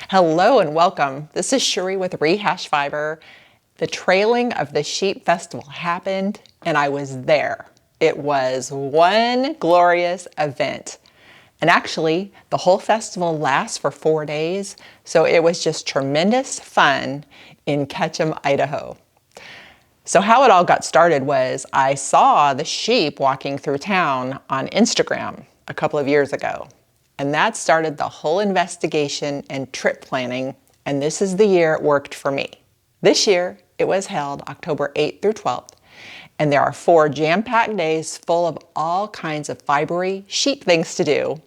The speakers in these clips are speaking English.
Hello and welcome. This is Shiree with Rehashfiber. The Trailing of the Sheep Festival happened and I was there. It was one glorious event. And actually, the whole festival lasts for 4 days, so it was just tremendous fun in Ketchum, Idaho. So how it all got started was I saw the sheep walking through town on Instagram a couple of years ago. And that started the whole investigation and trip planning, and this is the year it worked for me. This year, it was held October 8th through 12th, and there are 4 jam-packed days full of all kinds of fibery sheep things to do.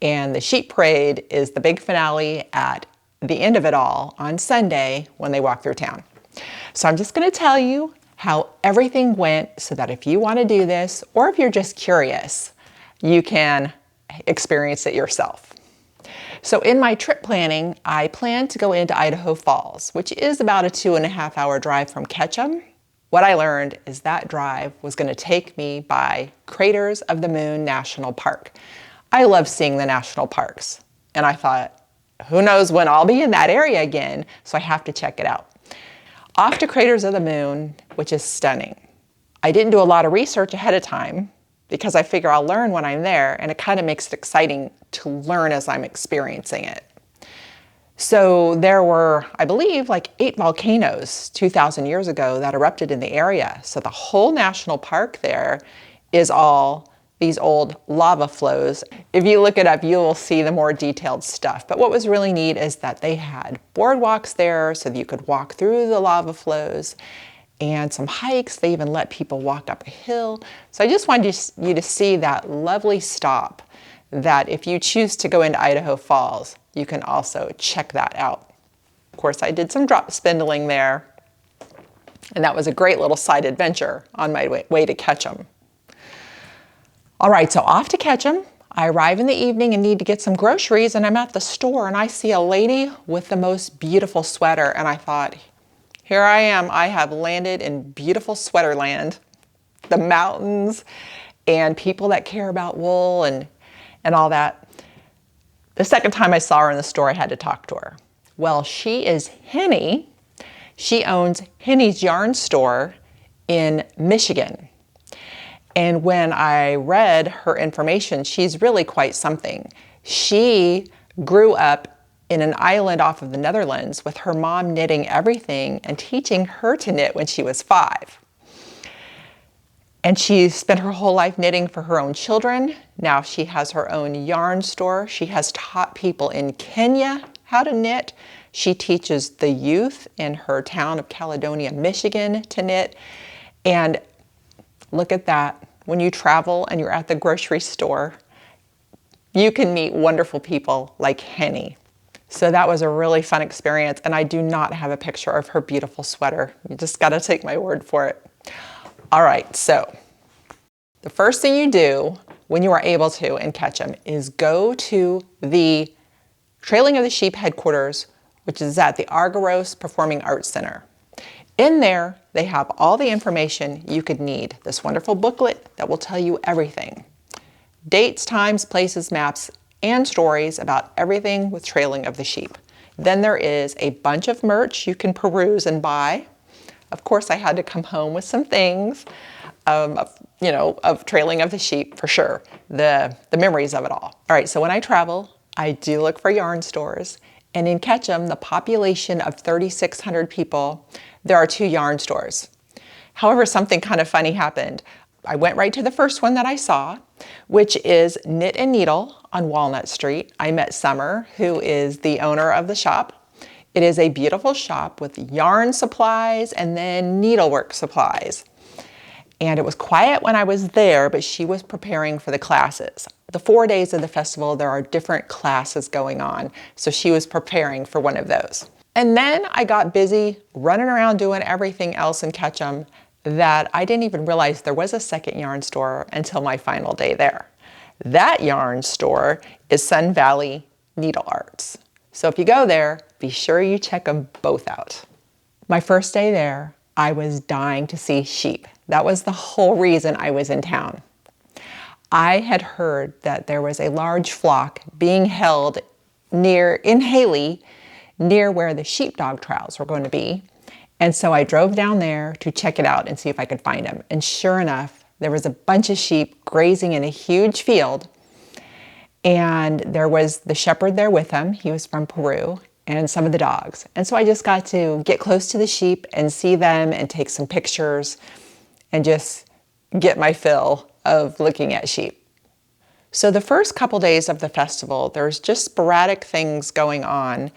And the sheep parade is the big finale at the end of it all on Sunday when they walk through town. So I'm just going to tell you how everything went so that if you want to do this, or if you're just curious, you can experience it yourself. So in my trip planning, I planned to go into Idaho Falls, which is about a 2.5-hour drive from Ketchum. What I learned is that drive was going to take me by Craters of the Moon National Park. I love seeing the national parks, and I thought, who knows when I'll be in that area again, so I have to check it out. Off to Craters of the Moon, which is stunning. I didn't do a lot of research ahead of time, because I figure I'll learn when I'm there, and it kind of makes it exciting to learn as I'm experiencing it. So there were, I believe, like 8 volcanoes 2,000 years ago that erupted in the area. So the whole national park there is all these old lava flows. If you look it up, you will see the more detailed stuff. But what was really neat is that they had boardwalks there so that you could walk through the lava flows, and some hikes. They even let people walk up a hill. So I just wanted you to see that lovely stop, that if you choose to go into Idaho Falls, you can also check that out. Of course, I did some drop spindling there, and that was a great little side adventure on my way to Ketchum. All right, so off to Ketchum. I arrive in the evening and need to get some groceries, and I'm at the store and I see a lady with the most beautiful sweater, and I thought, here I am, I have landed in beautiful Sweaterland, the mountains and people that care about wool and all that. The second time I saw her in the store, I had to talk to her. Well, she is Henny. She owns Henny's Yarn Store in Michigan. And when I read her information, she's really quite something. She grew up in an island off of the Netherlands with her mom knitting everything and teaching her to knit when she was 5. And she spent her whole life knitting for her own children. Now she has her own yarn store. She has taught people in Kenya how to knit. She teaches the youth in her town of Caledonia, Michigan to knit. And look at that. When you travel and you're at the grocery store, you can meet wonderful people like Henny. So that was a really fun experience, and I do not have a picture of her beautiful sweater. You just gotta take my word for it. All right, so the first thing you do when you are able to in Ketchum is go to the Trailing of the Sheep headquarters, which is at the Argyros Performing Arts Center. In there, they have all the information you could need. This wonderful booklet that will tell you everything. Dates, times, places, maps, and stories about everything with Trailing of the Sheep. Then there is a bunch of merch you can peruse and buy. Of course, I had to come home with some things, of Trailing of the Sheep for sure, the memories of it all. All right, so when I travel, I do look for yarn stores. And in Ketchum, the population of 3,600 people, there are 2 yarn stores. However, something kind of funny happened. I went right to the first one that I saw, which is Knit and Needle on Walnut Street. I met Summer, who is the owner of the shop. It is a beautiful shop with yarn supplies and then needlework supplies. And it was quiet when I was there, but she was preparing for the classes. The 4 days of the festival, there are different classes going on, so she was preparing for one of those. And then I got busy running around doing everything else in Ketchum that I didn't even realize there was a second yarn store until my final day there. That yarn store is Sun Valley Needle Arts. So if you go there, be sure you check them both out. My first day there, I was dying to see sheep. That was the whole reason I was in town. I had heard that there was a large flock being held in Hailey, near where the sheepdog trials were going to be. And so I drove down there to check it out and see if I could find them. And sure enough, there was a bunch of sheep grazing in a huge field. And there was the shepherd there with them. He was from Peru, and some of the dogs. And so I just got to get close to the sheep and see them and take some pictures and just get my fill of looking at sheep. So the first couple days of the festival, there's just sporadic things going on.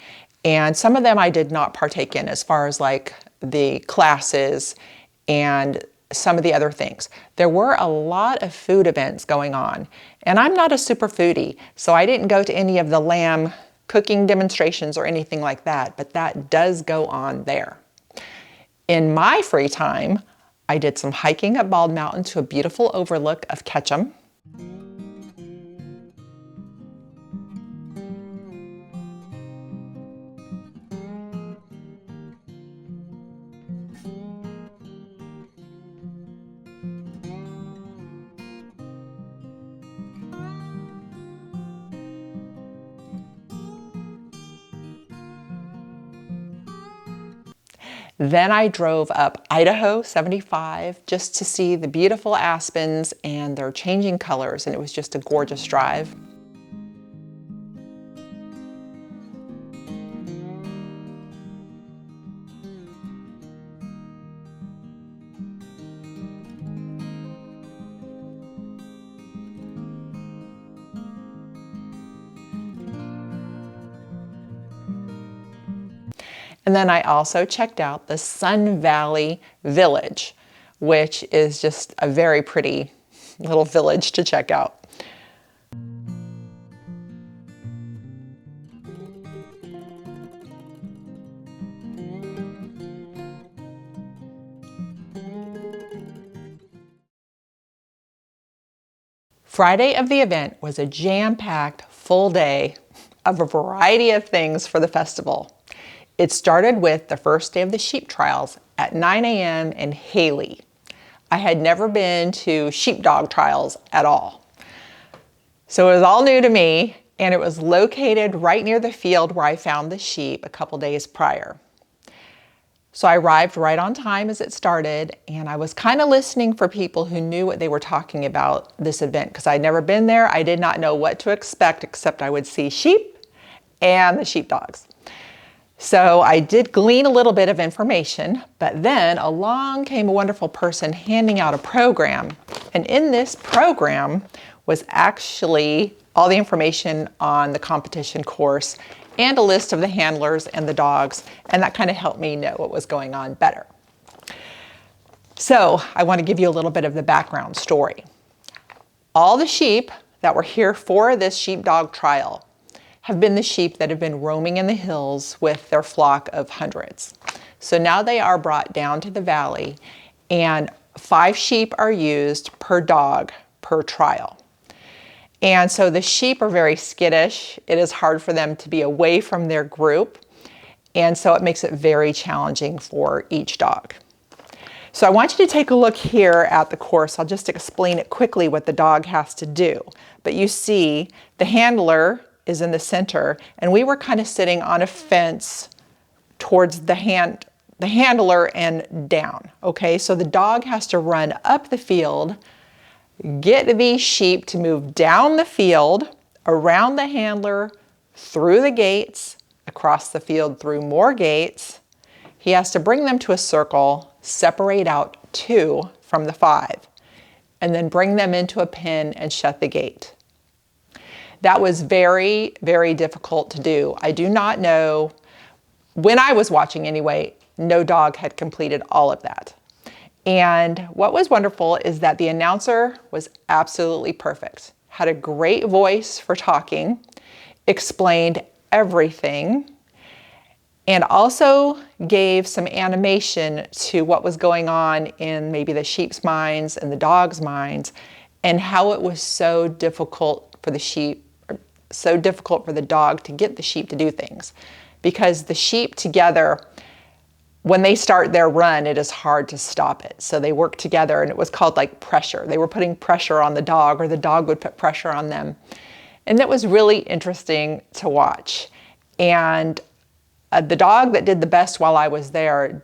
And some of them I did not partake in, as far as like the classes and some of the other things. There were a lot of food events going on, and I'm not a super foodie, so I didn't go to any of the lamb cooking demonstrations or anything like that, but that does go on there. In my free time, I did some hiking up Bald Mountain to a beautiful overlook of Ketchum. Then I drove up Idaho 75 just to see the beautiful aspens and their changing colors, and it was just a gorgeous drive. And then I also checked out the Sun Valley Village, which is just a very pretty little village to check out. Friday of the event was a jam-packed full day of a variety of things for the festival. It started with the first day of the sheep trials at 9 a.m. in Hailey. I had never been to sheepdog trials at all. So it was all new to me, and it was located right near the field where I found the sheep a couple days prior. So I arrived right on time as it started, and I was kind of listening for people who knew what they were talking about this event, because I'd never been there. I did not know what to expect, except I would see sheep and the sheepdogs. So I did glean a little bit of information, but then along came a wonderful person handing out a program. And in this program was actually all the information on the competition course and a list of the handlers and the dogs, and that kind of helped me know what was going on better. So I want to give you a little bit of the background story. All the sheep that were here for this sheepdog trial have been the sheep that have been roaming in the hills with their flock of hundreds. So now they are brought down to the valley, and 5 sheep are used per dog per trial. And so the sheep are very skittish. It is hard for them to be away from their group, and so it makes it very challenging for each dog. So I want you to take a look here at the course. I'll just explain it quickly what the dog has to do. But you see the handler is in the center, and we were kind of sitting on a fence towards the handler and down. Okay, so the dog has to run up the field, get these sheep to move down the field, around the handler, through the gates, across the field through more gates. He has to bring them to a circle, separate out 2 from the 5, and then bring them into a pen and shut the gate. That was very, very difficult to do. I do not know, when I was watching anyway, no dog had completed all of that. And what was wonderful is that the announcer was absolutely perfect, had a great voice for talking, explained everything, and also gave some animation to what was going on in maybe the sheep's minds and the dog's minds, and how it was so difficult for the sheep, so difficult for the dog to get the sheep to do things. Because the sheep together, when they start their run, it is hard to stop it. So they work together, and it was called like pressure. They were putting pressure on the dog, or the dog would put pressure on them. And that was really interesting to watch. And the dog that did the best while I was there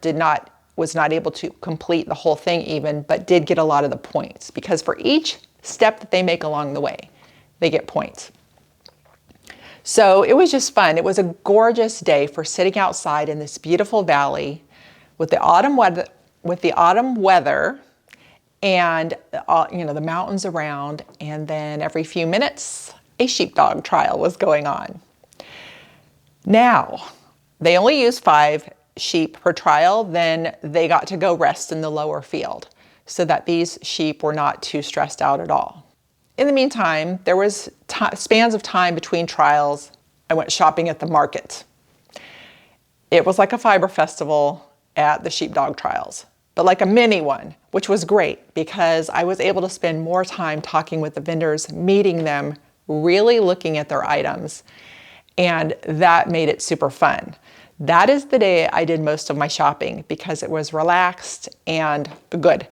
was not able to complete the whole thing even, but did get a lot of the points, because for each step that they make along the way, they get points. So it was just fun. It was a gorgeous day for sitting outside in this beautiful valley with the autumn weather, and the mountains around, and then every few minutes a sheepdog trial was going on. Now, they only used 5 sheep per trial, then they got to go rest in the lower field so that these sheep were not too stressed out at all. In the meantime, there was spans of time between trials. I went shopping at the market. It was like a fiber festival at the sheepdog trials, but like a mini one, which was great because I was able to spend more time talking with the vendors, meeting them, really looking at their items, and that made it super fun. That is the day I did most of my shopping because it was relaxed and good.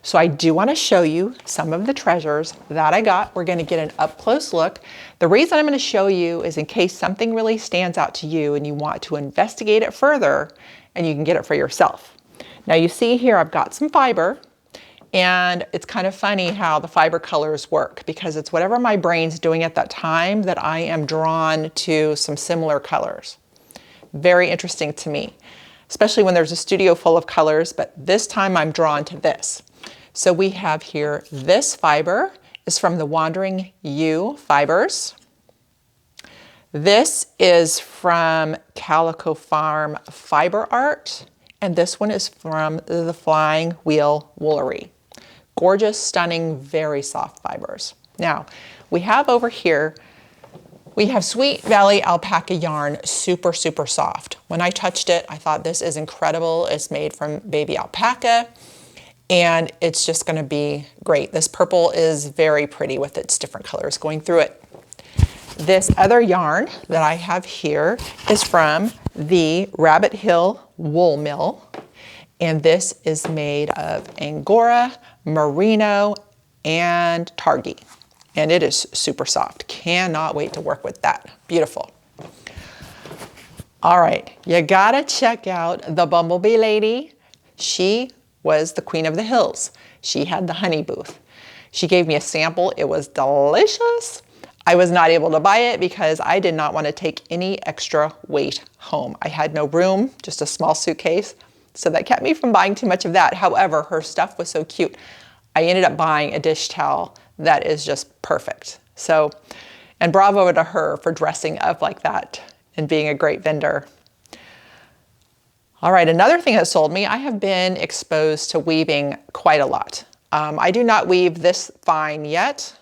So I do want to show you some of the treasures that I got. We're going to get an up close look. The reason I'm going to show you is in case something really stands out to you and you want to investigate it further and you can get it for yourself. Now you see here I've got some fiber, and it's kind of funny how the fiber colors work because it's whatever my brain's doing at that time that I am drawn to some similar colors. Very interesting to me, especially when there's a studio full of colors, but this time I'm drawn to this. So we have here, this fiber is from the Wandering Ewe Fibers. This is from Calico Farm Fiber Art, and this one is from the Flying Wheel Woolery. Gorgeous, stunning, very soft fibers. Now, we have over here, we have Sweet Valley Alpaca yarn, super, super soft. When I touched it, I thought this is incredible. It's made from baby alpaca, and it's just gonna be great. This purple is very pretty with its different colors going through it. This other yarn that I have here is from the Rabbit Hill Wool Mill, and this is made of Angora, Merino, and Targhee. And it is super soft. Cannot wait to work with that. Beautiful. All right, you gotta check out the Bumblebee Lady. She was the queen of the hills. She had the honey booth. She gave me a sample. It was delicious. I was not able to buy it because I did not want to take any extra weight home. I had no room, just a small suitcase. So that kept me from buying too much of that. However, her stuff was so cute. I ended up buying a dish towel that is just perfect. So, and bravo to her for dressing up like that and being a great vendor. All right, another thing that sold me, I have been exposed to weaving quite a lot. I do not weave this fine yet,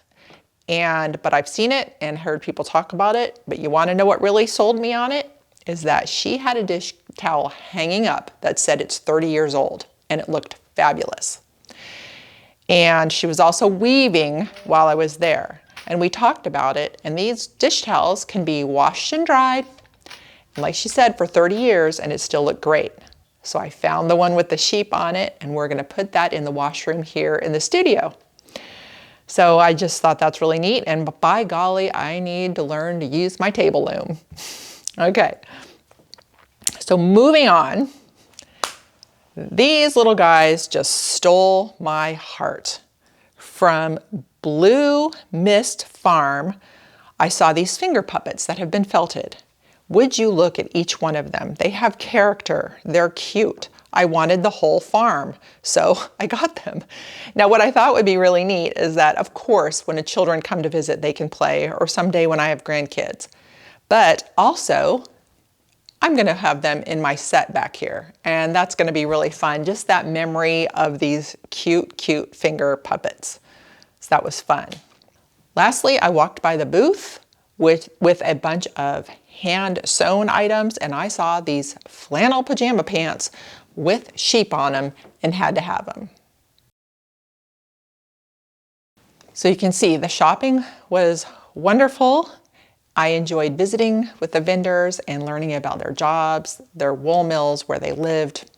but I've seen it and heard people talk about it. But you want to know what really sold me on it? Is that she had a dish towel hanging up that said it's 30 years old, and it looked fabulous. And she was also weaving while I was there. And we talked about it, and these dish towels can be washed and dried, and like she said, for 30 years, and it still looked great. So I found the one with the sheep on it, and we're gonna put that in the washroom here in the studio. So I just thought that's really neat, and by golly, I need to learn to use my table loom. Okay, so moving on. These little guys just stole my heart. From Blue Mist Farm, I saw these finger puppets that have been felted. Would you look at each one of them? They have character, they're cute. I wanted the whole farm, so I got them. Now what I thought would be really neat is that, of course, when the children come to visit, they can play, or someday when I have grandkids. But also, I'm gonna have them in my set back here, and that's gonna be really fun. Just that memory of these cute, cute finger puppets. So that was fun. Lastly, I walked by the booth with a bunch of hand-sewn items, and I saw these flannel pajama pants with sheep on them and had to have them. So you can see the shopping was wonderful. I enjoyed visiting with the vendors and learning about their jobs, their wool mills, where they lived.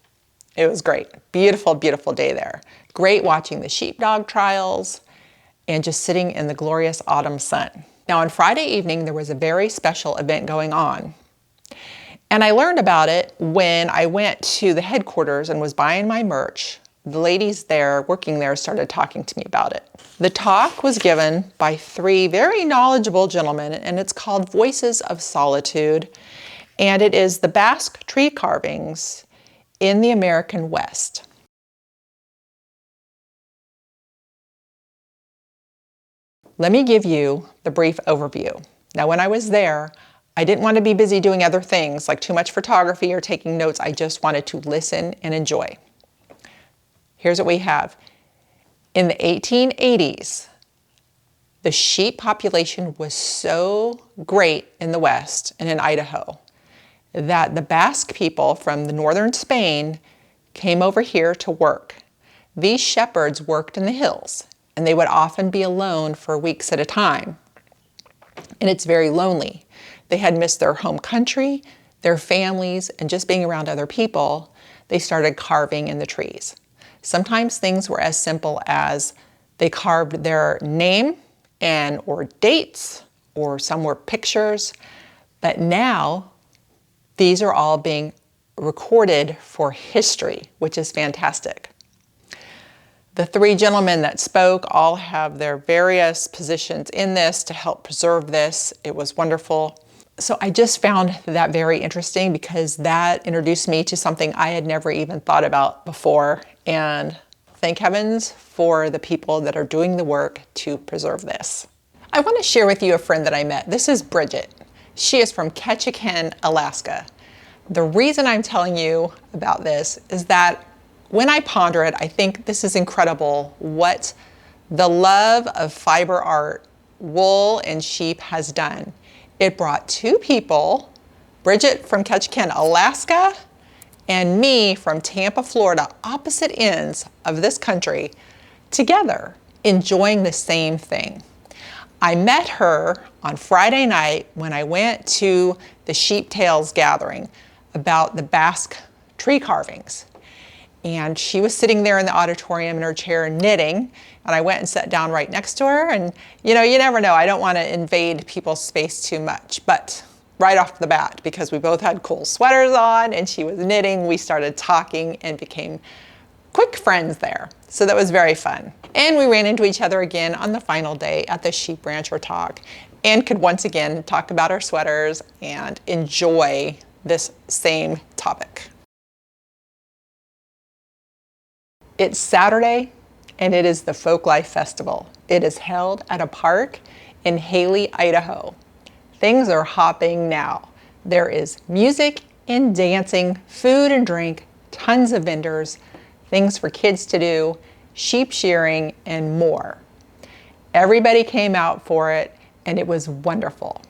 It was great. Beautiful, beautiful day there. Great watching the sheepdog trials and just sitting in the glorious autumn sun. Now on Friday evening, there was a very special event going on. And I learned about it when I went to the headquarters and was buying my merch. The ladies there, working there, started talking to me about it. The talk was given by 3 very knowledgeable gentlemen, and it's called Voices of Solitude. And it is the Basque tree carvings in the American West. Let me give you the brief overview. Now, when I was there, I didn't want to be busy doing other things like too much photography or taking notes. I just wanted to listen and enjoy. Here's what we have. In the 1880s, the sheep population was so great in the West and in Idaho that the Basque people from the northern Spain came over here to work. These shepherds worked in the hills, and they would often be alone for weeks at a time. And it's very lonely. They had missed their home country, their families, and just being around other people, they started carving in the trees. Sometimes things were as simple as they carved their name or dates, or some were pictures, but now these are all being recorded for history, which is fantastic. The 3 gentlemen that spoke all have their various positions in this to help preserve this. It was wonderful. So I just found that very interesting because that introduced me to something I had never even thought about before. And thank heavens for the people that are doing the work to preserve this. I want to share with you a friend that I met. This is Bridget. She is from Ketchum, Alaska. The reason I'm telling you about this is that when I ponder it, I think this is incredible what the love of fiber art, wool and sheep has done. It brought 2 people, Bridget from Ketchum, Alaska, and me from Tampa, Florida, opposite ends of this country, together, enjoying the same thing. I met her on Friday night when I went to the Sheep Tales gathering about the Basque tree carvings. And she was sitting there in the auditorium in her chair knitting, and I went and sat down right next to her. And you know, you never know, I don't want to invade people's space too much, but right off the bat, because we both had cool sweaters on and she was knitting, we started talking and became quick friends there. So that was very fun. And we ran into each other again on the final day at the Sheep Rancher Talk and could once again talk about our sweaters and enjoy this same topic. It's Saturday and it is the Folklife Festival. It is held at a park in Hailey, Idaho. Things are hopping now. There is music and dancing, food and drink, tons of vendors, things for kids to do, sheep shearing, and more. Everybody came out for it and it was wonderful.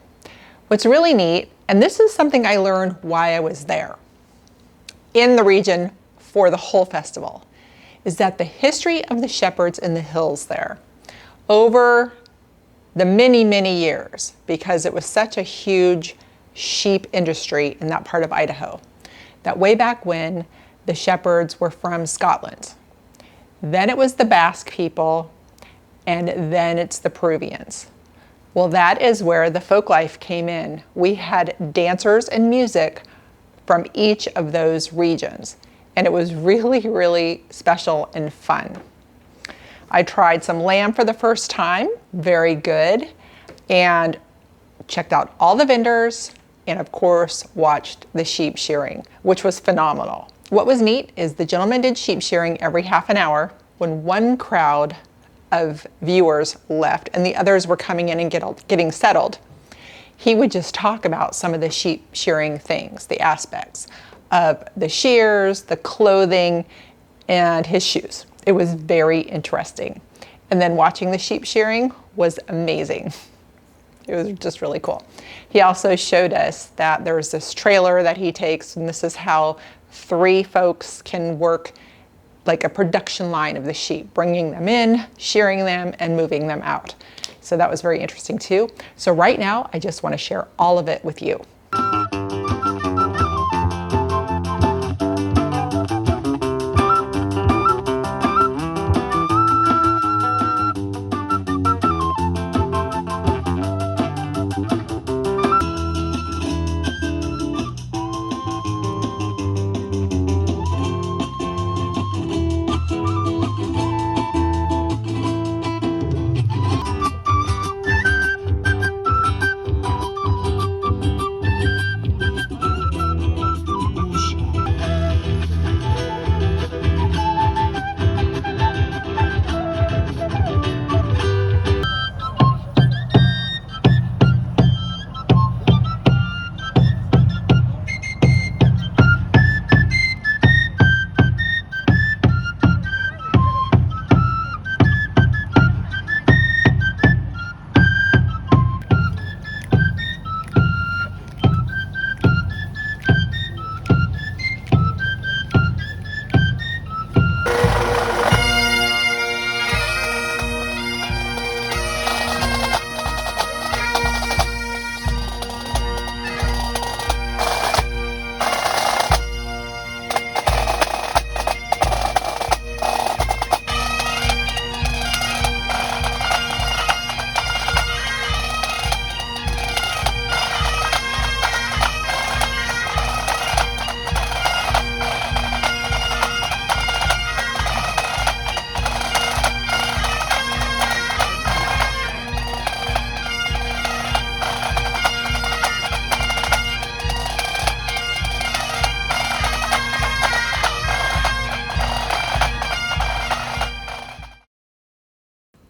What's really neat, and this is something I learned while I was there in the region for the whole festival, is that the history of the shepherds in the hills there over the many, many years, because it was such a huge sheep industry in that part of Idaho, that way back when the shepherds were from Scotland. Then it was the Basque people, and then it's the Peruvians. Well, that is where the folk life came in. We had dancers and music from each of those regions. and it was really, really special and fun. I tried some lamb for the first time, very good, and checked out all the vendors, and of course watched the sheep shearing, which was phenomenal. What was neat is the gentleman did sheep shearing every half an hour. When one crowd of viewers left and the others were coming in and getting settled, he would just talk about some of the sheep shearing things, the aspects of the shears, the clothing, and his shoes. It was very interesting. And then watching the sheep shearing was amazing. It was just really cool. He also showed us that there's this trailer that he takes, and this is how 3 folks can work like a production line of the sheep, bringing them in, shearing them, and moving them out. So that was very interesting too. So right now, I just want to share all of it with you.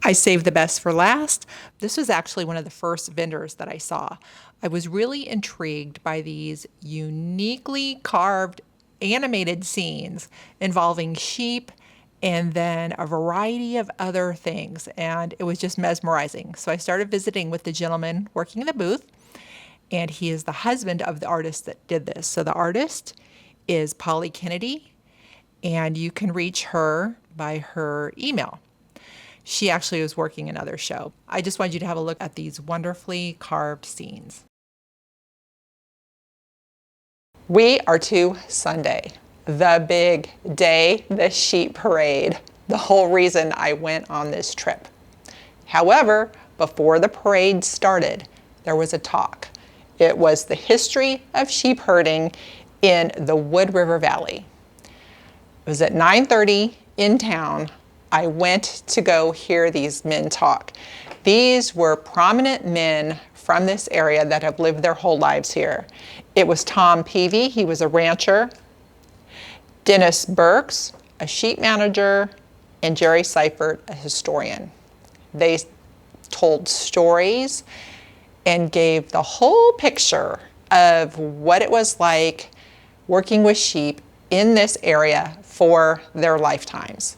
I saved the best for last. This was actually one of the first vendors that I saw. I was really intrigued by these uniquely carved animated scenes involving sheep and then a variety of other things, and it was just mesmerizing. So I started visiting with the gentleman working in the booth, and he is the husband of the artist that did this. So the artist is Polly Kennedy, and you can reach her by her email. She actually was working another show. I just wanted you to have a look at these wonderfully carved scenes. We are to Sunday, the big day, the sheep parade, the whole reason I went on this trip. However, before the parade started, there was a talk. It was the history of sheep herding in the Wood River Valley. It was at 9:30 in town. I went to go hear these men talk. These were prominent men from this area that have lived their whole lives here. It was Tom Peavy, he was a rancher, Dennis Burks, a sheep manager, and Jerry Seifert, a historian. They told stories and gave the whole picture of what it was like working with sheep in this area for their lifetimes.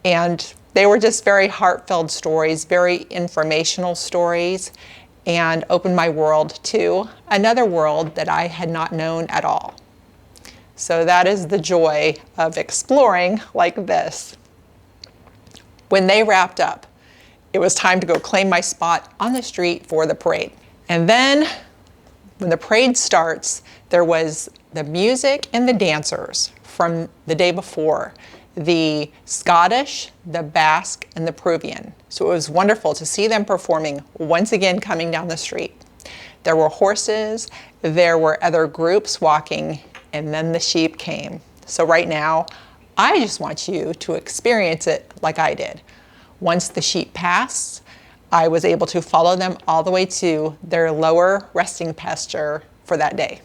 And they were just very heartfelt stories, very informational stories, and opened my world to another world that I had not known at all. So that is the joy of exploring like this. When they wrapped up, it was time to go claim my spot on the street for the parade. And then when the parade starts, there was the music and the dancers from the day before, the Scottish, the Basque, and the Peruvian. So it was wonderful to see them performing once again coming down the street. There were horses, there were other groups walking, and then the sheep came. So right now, I just want you to experience it like I did. Once the sheep passed, I was able to follow them all the way to their lower resting pasture for that day.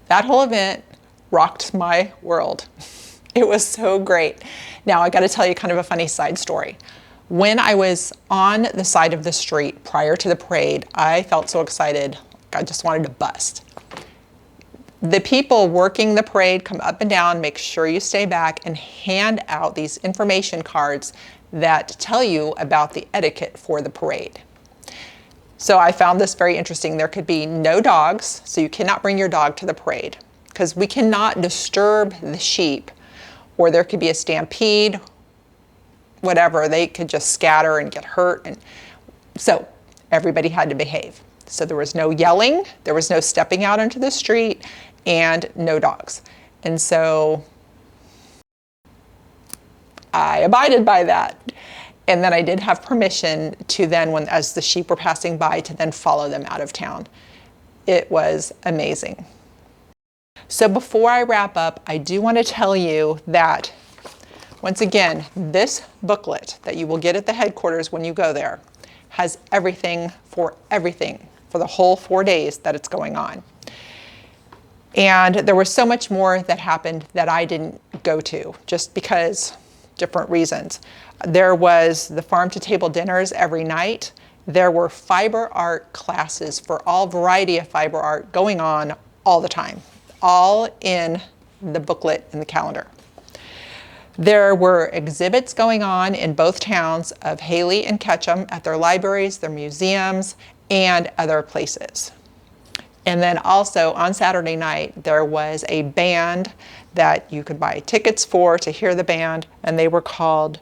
That whole event rocked my world. It was so great. Now I got to tell you kind of a funny side story. When I was on the side of the street prior to the parade, I felt so excited, I just wanted to bust. The people working the parade come up and down, make sure you stay back, and hand out these information cards that tell you about the etiquette for the parade. So I found this very interesting. There could be no dogs, so you cannot bring your dog to the parade because we cannot disturb the sheep, or there could be a stampede, whatever. They could just scatter and get hurt. And so everybody had to behave. So there was no yelling, there was no stepping out into the street, and no dogs. And so I abided by that. And then I did have permission to then, as the sheep were passing by, to then follow them out of town. It was amazing. So before I wrap up, I do want to tell you that, once again, this booklet that you will get at the headquarters when you go there has everything for the whole 4 days that it's going on. And there was so much more that happened that I didn't go to, just because different reasons. There was the farm to table dinners every night. There were fiber art classes for all variety of fiber art going on all the time, all in the booklet and the calendar. There were exhibits going on in both towns of Hailey and Ketchum at their libraries, their museums, and other places. And then also on Saturday night, there was a band that you could buy tickets for to hear the band, and they were called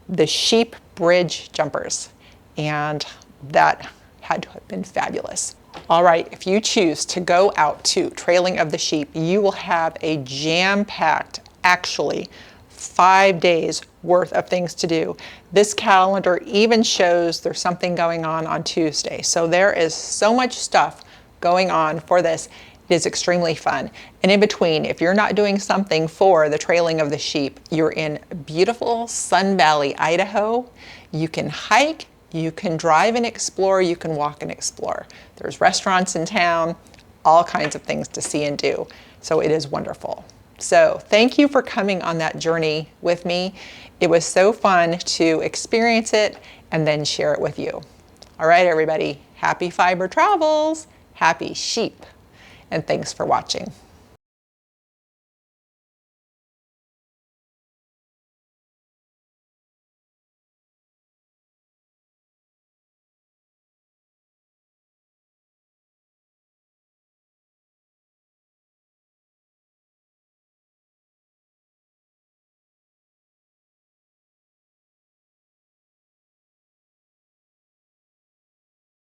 the Sheep Bridge Jumpers. And that had to have been fabulous. All right, if you choose to go out to Trailing of the Sheep, you will have a jam-packed, actually, 5 days worth of things to do. This calendar even shows there's something going on Tuesday. So there is so much stuff going on for this. It is extremely fun. And in between, if you're not doing something for the Trailing of the Sheep, you're in beautiful Sun Valley, Idaho. You can hike, you can drive and explore, you can walk and explore. There's restaurants in town, all kinds of things to see and do. So it is wonderful. So thank you for coming on that journey with me. It was so fun to experience it and then share it with you. All right, everybody, happy fiber travels, happy sheep, and thanks for watching.